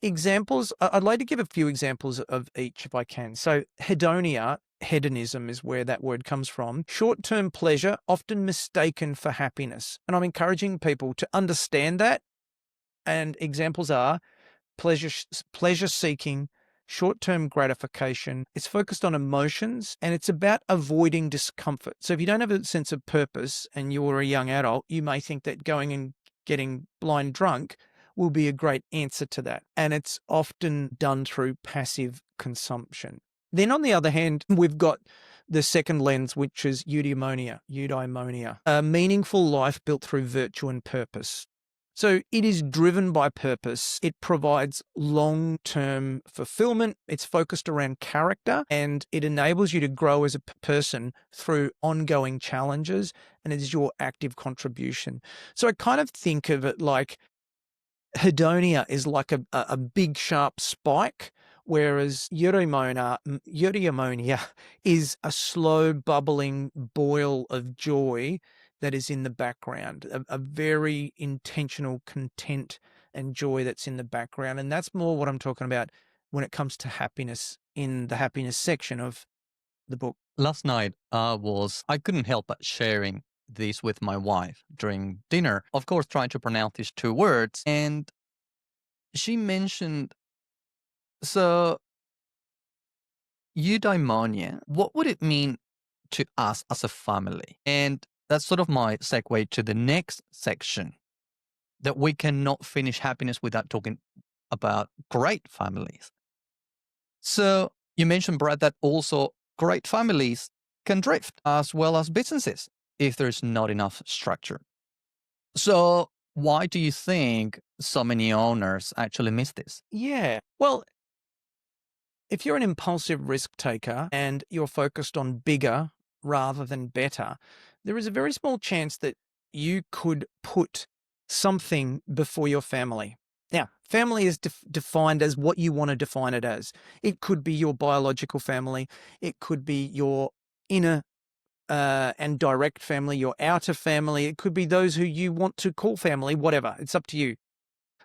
examples, I'd like to give a few examples of each if I can. So hedonia, hedonism is where that word comes from. Short-term pleasure, often mistaken for happiness. And I'm encouraging people to understand that. And examples are pleasure seeking, short-term gratification. It's focused on emotions and it's about avoiding discomfort. So if you don't have a sense of purpose and you're a young adult, you may think that going and getting blind drunk will be a great answer to that. And it's often done through passive consumption. Then on the other hand, we've got the second lens, which is eudaimonia, a meaningful life built through virtue and purpose. So it is driven by purpose. It provides long-term fulfillment. It's focused around character and it enables you to grow as a person through ongoing challenges, and it is your active contribution. So I kind of think of it like hedonia is like a big sharp spike, whereas eudaimonia is a slow bubbling boil of joy that is in the background, a very intentional content and joy that's in the background. And that's more what I'm talking about when it comes to happiness in the happiness section of the book. Last night, I couldn't help but sharing this with my wife during dinner, of course, trying to pronounce these two words. And she mentioned, so eudaimonia, what would it mean to us as a family? And that's sort of my segue to the next section, that we cannot finish happiness without talking about great families. So you mentioned, Brad, that also great families can drift as well as businesses if there's not enough structure. So why do you think so many owners actually miss this? Yeah. Well, if you're an impulsive risk taker and you're focused on bigger rather than better, there is a very small chance that you could put something before your family. Now, family is defined as what you want to define it as. It could be your biological family. It could be your inner and direct family, your outer family. It could be those who you want to call family, whatever. It's up to you.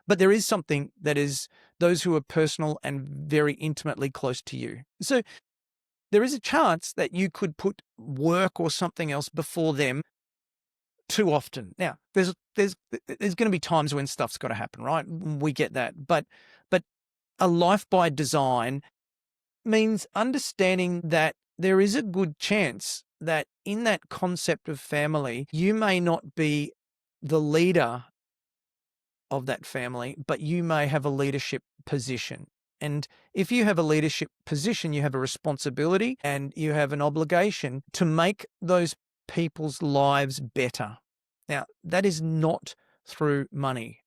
But there is something that is those who are personal and very intimately close to you. So there is a chance that you could put work or something else before them too often. Now, there's going to be times when stuff's got to happen, right? We get that. But a life by design means understanding that there is a good chance that in that concept of family, you may not be the leader of that family, but you may have a leadership position. And if you have a leadership position, you have a responsibility and you have an obligation to make those people's lives better. Now, that is not through money.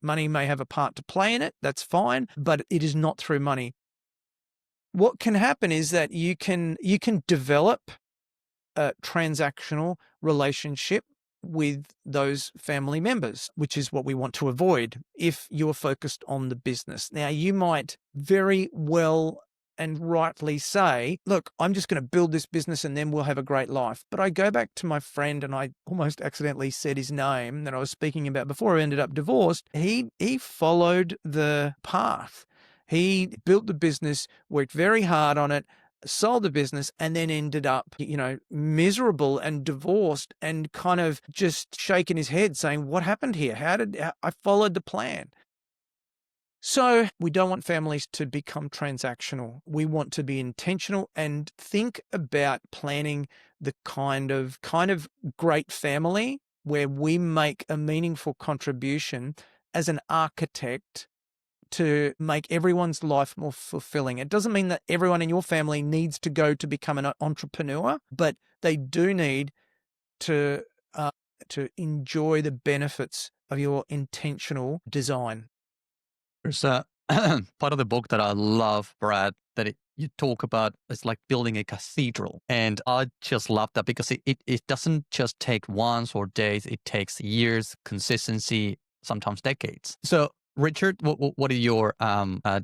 Money may have a part to play in it, that's fine, but it is not through money. What can happen is that you can develop a transactional relationship with those family members, which is what we want to avoid if you're focused on the business. Now, you might very well and rightly say, look, I'm just going to build this business and then we'll have a great life. But I go back to my friend, and I almost accidentally said his name that I was speaking about before I ended up divorced. He followed the path. He built the business, worked very hard on it, sold the business, and then ended up, miserable and divorced and kind of just shaking his head saying, what happened here? How did I followed the plan? So we don't want families to become transactional. We want to be intentional and think about planning the kind of great family where we make a meaningful contribution as an architect to make everyone's life more fulfilling. It doesn't mean that everyone in your family needs to go to become an entrepreneur, but they do need to enjoy the benefits of your intentional design. There's a part of the book that I love, Brad, that you talk about. It's like building a cathedral. And I just love that because it doesn't just take once or days. It takes years, consistency, sometimes decades. So Richard, what are your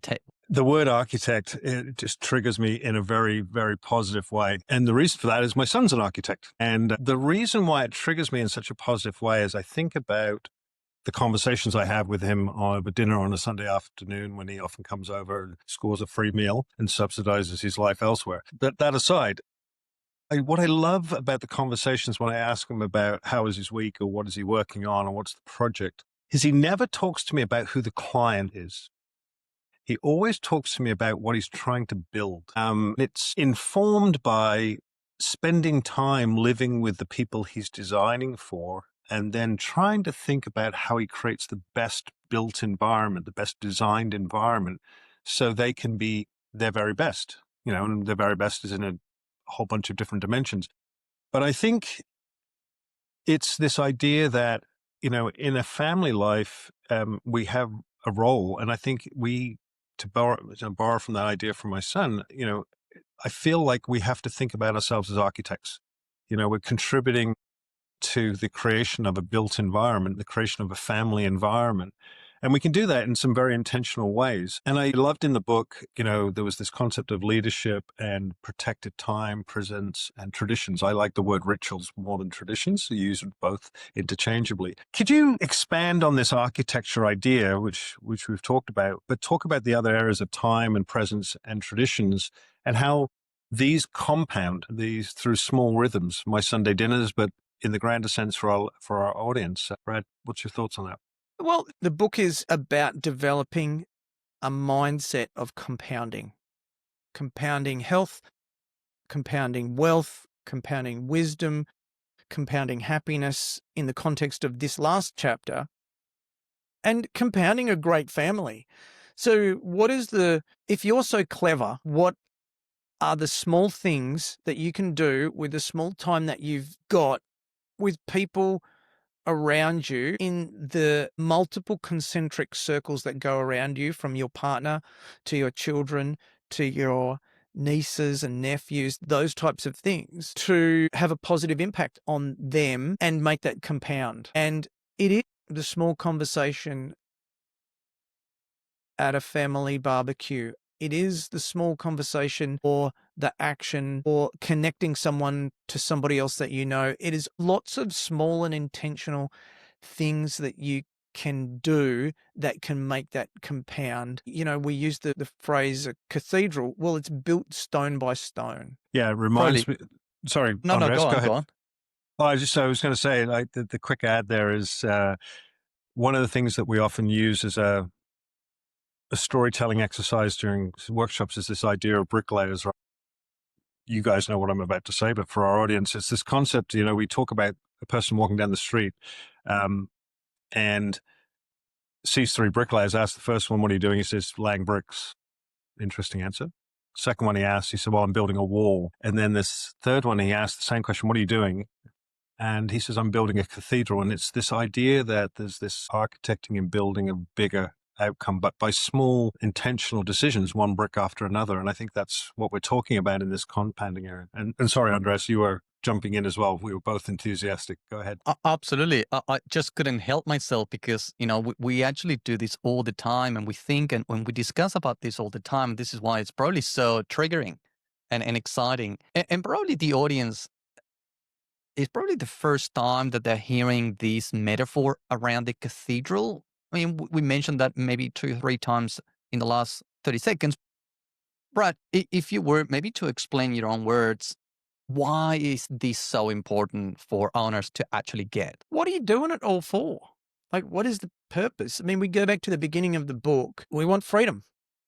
take? The word architect, it just triggers me in a very, very positive way. And the reason for that is my son's an architect. And the reason why it triggers me in such a positive way is I think about the conversations I have with him over dinner on a Sunday afternoon when he often comes over and scores a free meal and subsidizes his life elsewhere. But that aside, what I love about the conversations when I ask him about how is his week or what is he working on or what's the project is he never talks to me about who the client is. He always talks to me about what he's trying to build. It's informed by spending time living with the people he's designing for and then trying to think about how he creates the best built environment, the best designed environment, so they can be their very best. And their very best is in a whole bunch of different dimensions. But I think it's this idea that, in a family life, we have a role. And I think to borrow from that idea from my son, I feel like we have to think about ourselves as architects. We're contributing to the creation of a built environment, the creation of a family environment. And we can do that in some very intentional ways. And I loved in the book, there was this concept of leadership and protected time, presence, and traditions. I like the word rituals more than traditions. So you use both interchangeably. Could you expand on this architecture idea, which we've talked about, but talk about the other areas of time and presence and traditions and how these compound these through small rhythms, my Sunday dinners, but in the grander sense for our audience. Brad, what's your thoughts on that? Well, the book is about developing a mindset of compounding health, compounding wealth, compounding wisdom, compounding happiness in the context of this last chapter, and compounding a great family. So if you're so clever, what are the small things that you can do with the small time that you've got with people around you in the multiple concentric circles that go around you, from your partner to your children to your nieces and nephews, those types of things, to have a positive impact on them and make that compound. And it is the small conversation at a family barbecue. It is the small conversation or the action or connecting someone to somebody else that you know. It is lots of small and intentional things that you can do that can make that compound. We use the phrase a cathedral. Well, it's built stone by stone. Yeah, it reminds me. Sorry, No, Andres, go ahead. on. Oh, I was going to say, like the quick ad there is one of the things that we often use as a storytelling exercise during workshops is this idea of bricklayers. You guys know what I'm about to say, but for our audience, it's this concept, we talk about a person walking down the street And sees three bricklayers, asked the first one, what are you doing? He says, laying bricks. Interesting answer. Second one he asked, he said, well, I'm building a wall. And then this third one, he asked the same question, what are you doing? And he says, I'm building a cathedral. And it's this idea that there's this architecting and building a bigger outcome, but by small intentional decisions, one brick after another. And I think that's what we're talking about in this compounding area. And sorry, Andreas, you were jumping in as well. We were both enthusiastic. Go ahead. Absolutely. I just couldn't help myself because, we actually do this all the time and we think, and when we discuss about this all the time, this is why it's probably so triggering and exciting. And probably the audience is probably the first time that they're hearing this metaphor around the cathedral. I mean, we mentioned that maybe 2 or 3 times in the last 30 seconds. Brad, if you were maybe to explain your own words, why is this so important for owners to actually get? What are you doing it all for? Like, what is the purpose? I mean, we go back to the beginning of the book. We want freedom,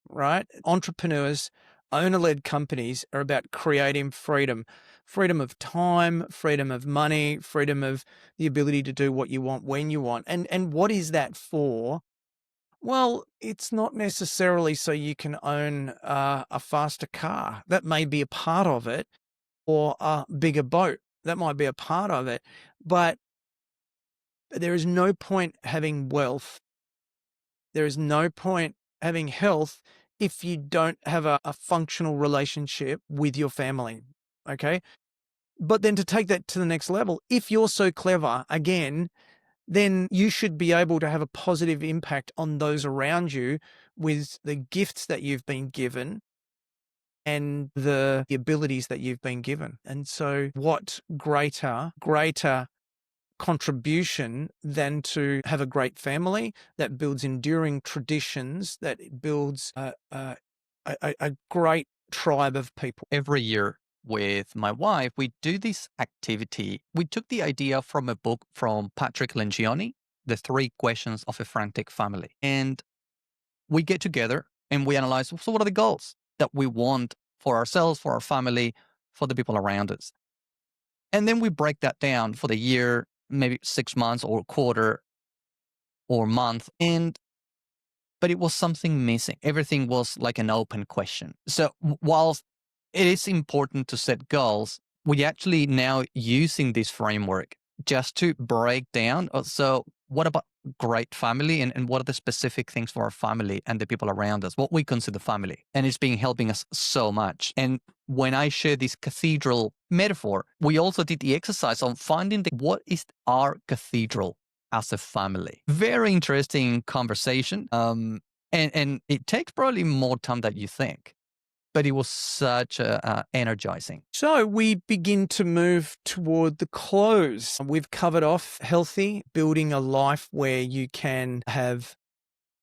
right? Entrepreneurs, owner-led companies are about creating freedom. Freedom of time, freedom of money, freedom of the ability to do what you want when you want. And what is that for? Well, it's not necessarily so you can own a faster car. That may be a part of it, or a bigger boat. That might be a part of it. But there is no point having wealth. There is no point having health if you don't have a functional relationship with your family. Okay. But then to take that to the next level, if you're so clever, again, then you should be able to have a positive impact on those around you with the gifts that you've been given and the abilities that you've been given. And so what greater contribution than to have a great family that builds enduring traditions, that builds a great tribe of people. Every year with my wife, we do this activity. We took the idea from a book from Patrick Lencioni, The 3 Questions of a Frantic Family. And we get together and we analyze, so what are the goals that we want for ourselves, for our family, for the people around us? And then we break that down for the year, maybe 6 months or quarter or month. But it was something missing. Everything was like an open question. So whilst it is important to set goals, we actually now using this framework just to break down. So what about great family and what are the specific things for our family and the people around us, what we consider family? And it's been helping us so much. And when I share this cathedral metaphor, we also did the exercise on finding what is our cathedral as a family. Very interesting conversation. And it takes probably more time than you think. But it was such energizing. So we begin to move toward the close. We've covered off healthy, building a life where you can have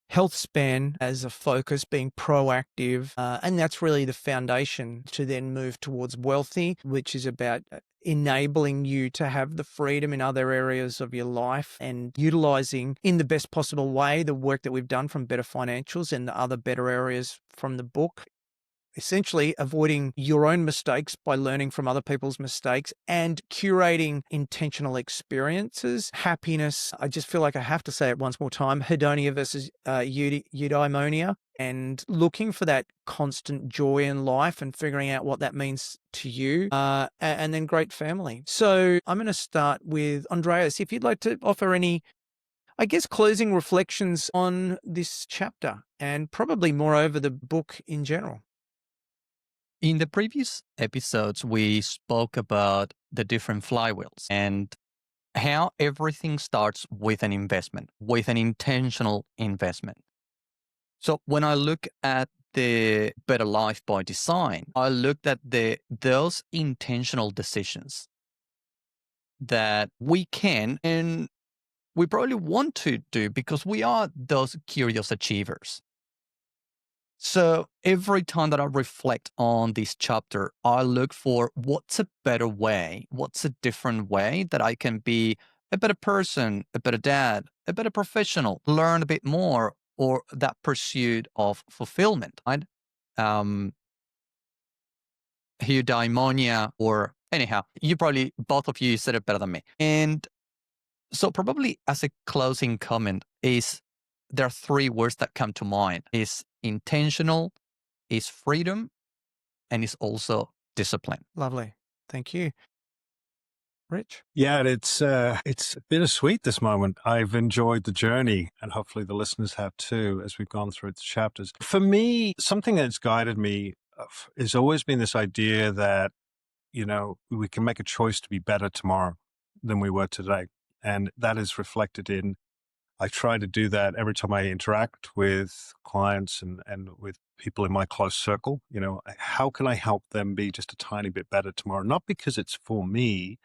health span as a focus, being proactive. And that's really the foundation to then move towards wealthy, which is about enabling you to have the freedom in other areas of your life and utilizing in the best possible way the work that we've done from Better Financials and the other better areas from the book. Essentially avoiding your own mistakes by learning from other people's mistakes and curating intentional experiences. Happiness, I just feel like I have to say it once more time, hedonia versus eudaimonia, and looking for that constant joy in life and figuring out what that means to you, and then great family. So I'm going to start with Andreas. If you'd like to offer any, I guess, closing reflections on this chapter and probably moreover the book in general. In the previous episodes, we spoke about the different flywheels and how everything starts with an investment, with an intentional investment. So when I look at the Better Life by Design, I looked at those intentional decisions that we can and we probably want to do because we are those curious achievers. So every time that I reflect on this chapter, I look for what's a better way, what's a different way that I can be a better person, a better dad, a better professional, learn a bit more, or that pursuit of fulfillment, right? Eudaimonia, or anyhow, both of you said it better than me. And So probably as a closing comment is there are three words that come to mind. Is intentional, is freedom, and is also discipline. Lovely. Thank you. Rich? Yeah, it's bittersweet this moment. I've enjoyed the journey, and hopefully the listeners have too, as we've gone through the chapters. For me, something that's guided me has always been this idea that, we can make a choice to be better tomorrow than we were today. And that is reflected in, I try to do that every time I interact with clients and with people in my close circle. How can I help them be just a tiny bit better tomorrow? Not because it's for me,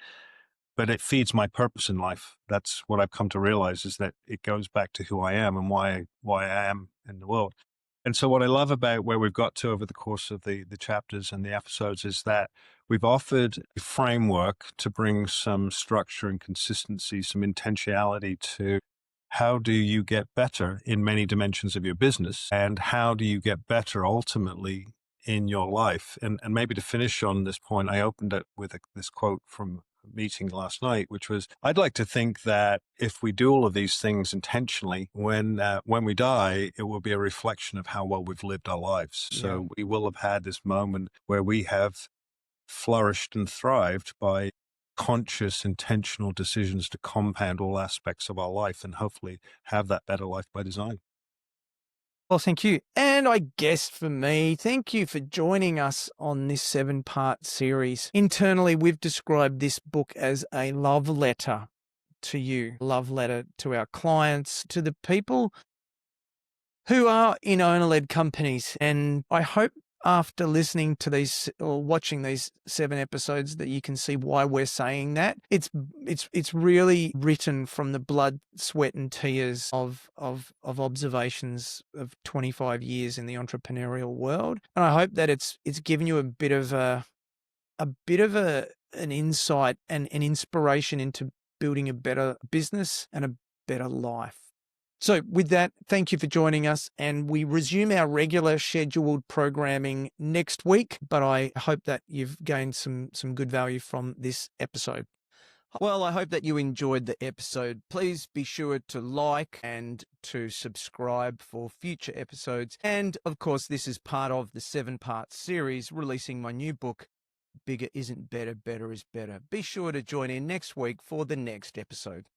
but it feeds my purpose in life. That's what I've come to realize, is that it goes back to who I am and why I am in the world. And so what I love about where we've got to over the course of the chapters and the episodes is that we've offered a framework to bring some structure and consistency, some intentionality to how do you get better in many dimensions of your business, and how do you get better ultimately in your life. And maybe to finish on this point, I opened it with this quote from meeting last night, which was, I'd like to think that if we do all of these things intentionally, when we die, it will be a reflection of how well we've lived our lives. So we will have had this moment where we have flourished and thrived by conscious, intentional decisions to compound all aspects of our life and hopefully have that better life by design. Well, thank you. And I guess for me, thank you for joining us on this 7-part series. Internally, we've described this book as a love letter to you, love letter to our clients, to the people who are in owner-led companies. And I hope after listening to these or watching these 7 episodes that you can see why we're saying that. It's really written from the blood, sweat and tears of observations of 25 years in the entrepreneurial world. And I hope that it's given you a bit of an insight and an inspiration into building a better business and a better life. So with that, thank you for joining us, and we resume our regular scheduled programming next week, but I hope that you've gained some good value from this episode. Well, I hope that you enjoyed the episode. Please be sure to like and to subscribe for future episodes. And of course, this is part of the 7-part series releasing my new book, Bigger Isn't Better, Better is Better. Be sure to join in next week for the next episode.